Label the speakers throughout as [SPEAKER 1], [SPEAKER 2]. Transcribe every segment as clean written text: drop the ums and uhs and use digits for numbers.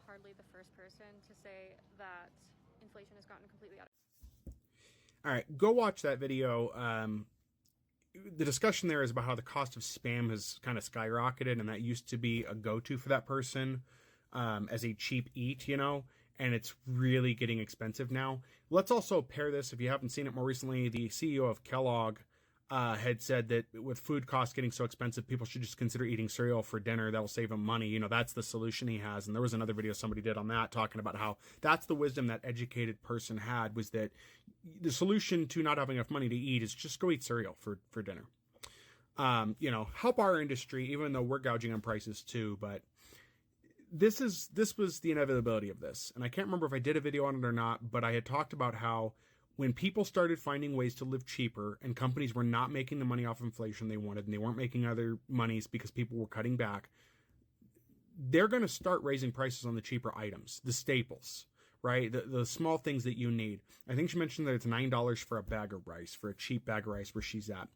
[SPEAKER 1] hardly the first person to say that inflation has gotten completely out of.
[SPEAKER 2] All right, go watch that video. The discussion there is about how the cost of Spam has kind of skyrocketed, and that used to be a go-to for that person as a cheap eat, and it's really getting expensive now. Let's also pair this, if you haven't seen it more recently, the CEO of Kellogg had said that with food costs getting so expensive, people should just consider eating cereal for dinner. That'll save them money. That's the solution he has. And there was another video somebody did on that talking about how that's the wisdom that educated person had, was that the solution to not having enough money to eat is just go eat cereal for dinner. Help our industry, even though we're gouging on prices too, but this was the inevitability of this. And I can't remember if I did a video on it or not, but I had talked about how when people started finding ways to live cheaper and companies were not making the money off inflation they wanted, and they weren't making other monies because people were cutting back, they're going to start raising prices on the cheaper items, the staples, right? The small things that you need. I think she mentioned that it's $9 for a bag of rice, for a cheap bag of rice where she's at.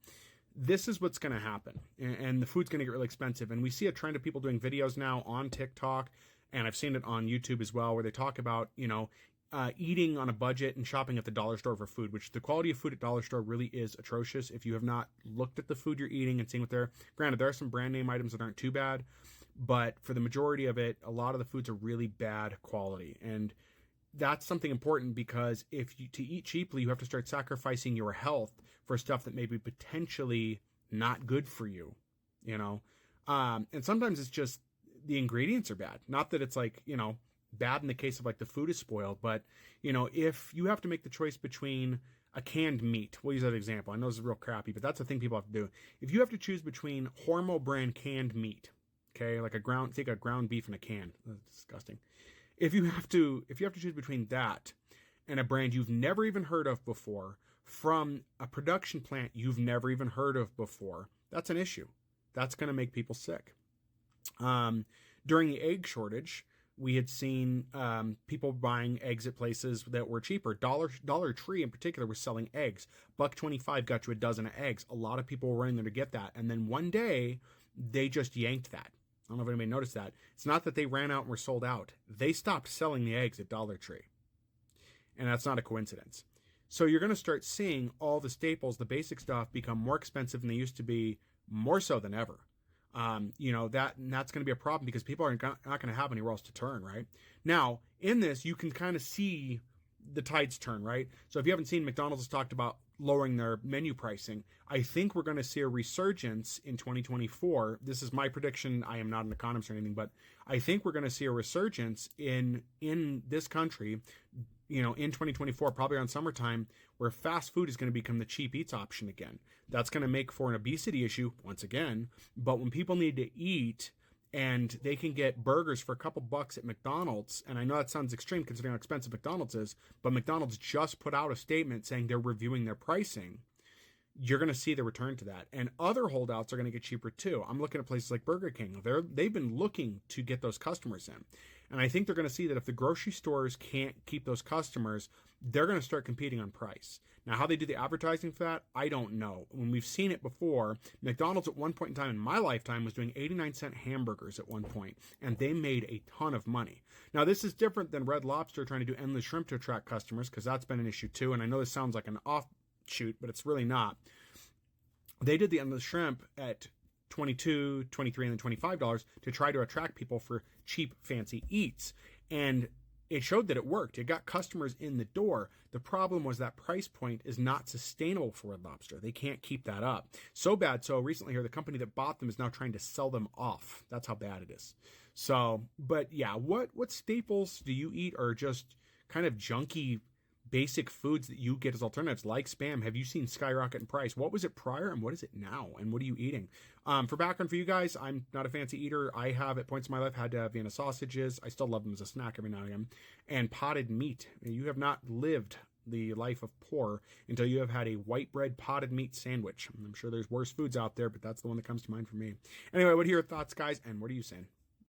[SPEAKER 2] This is what's going to happen. And the food's going to get really expensive. And we see a trend of people doing videos now on TikTok, and I've seen it on YouTube as well, where they talk about, eating on a budget and shopping at the dollar store for food, which the quality of food at dollar store really is atrocious. If you have not looked at the food you're eating and seen what granted, there are some brand name items that aren't too bad, but for the majority of it, a lot of the foods are really bad quality. And that's something important, because to eat cheaply, you have to start sacrificing your health for stuff that may be potentially not good for you, and sometimes it's just the ingredients are bad. Not that it's bad in the case of the food is spoiled, but if you have to make the choice between a canned meat, we'll use that example. I know this is real crappy, but that's the thing people have to do. If you have to choose between Hormel brand canned meat, okay, take a ground beef in a can, that's disgusting. If you have to choose between that and a brand you've never even heard of before from a production plant you've never even heard of before, that's an issue. That's going to make people sick. During the egg shortage, we had seen people buying eggs at places that were cheaper. Dollar Tree in particular was selling eggs. $1.25 got you a dozen of eggs. A lot of people were running there to get that. And then one day, they just yanked that. I don't know if anybody noticed that. It's not that they ran out and were sold out. They stopped selling the eggs at Dollar Tree. And that's not a coincidence. So you're going to start seeing all the staples, the basic stuff, become more expensive than they used to be, more so than ever. And that's going to be a problem because people are not going to have anywhere else to turn, right? Now, in this, you can kind of see the tides turn, right? So if you haven't seen, McDonald's has talked about lowering their menu pricing. I think we're going to see a resurgence in 2024. This is my prediction. I am not an economist or anything, but I think we're going to see a resurgence in this country, in 2024, probably around summertime, where fast food is going to become the cheap eats option again. That's going to make for an obesity issue once again. But when people need to eat and they can get burgers for a couple bucks at McDonald's, and I know that sounds extreme considering how expensive McDonald's is, but McDonald's just put out a statement saying they're reviewing their pricing. You're going to see the return to that. And other holdouts are going to get cheaper too. I'm looking at places like Burger King. They've been looking to get those customers in. And I think they're going to see that if the grocery stores can't keep those customers, they're going to start competing on price. Now, how they do the advertising for that, I don't know. When we've seen it before, McDonald's at one point in time in my lifetime was doing 89-cent hamburgers at one point, and they made a ton of money. Now, this is different than Red Lobster trying to do endless shrimp to attract customers, because that's been an issue too. And I know this sounds like an offshoot, but it's really not. They did the endless shrimp at $22, $23, and then $25 to try to attract people for cheap, fancy eats. And it showed that it worked. It got customers in the door. The problem was that price point is not sustainable for Red Lobster. They can't keep that up. So bad, so recently here, the company that bought them is now trying to sell them off. That's how bad it is. So, but yeah, what staples do you eat, or just kind of junky basic foods that you get as alternatives like Spam have you seen skyrocket in price? What was it prior and what is it now? And what are you eating? For background for you guys, I'm not a fancy eater. I have at points in my life had to have Vienna sausages. I still love them as a snack every now and again. And potted meat. You have not lived the life of poor until you have had a white bread potted meat sandwich. I'm sure there's worse foods out there, but that's the one that comes to mind for me. Anyway, what are your thoughts, guys? And what are you saying?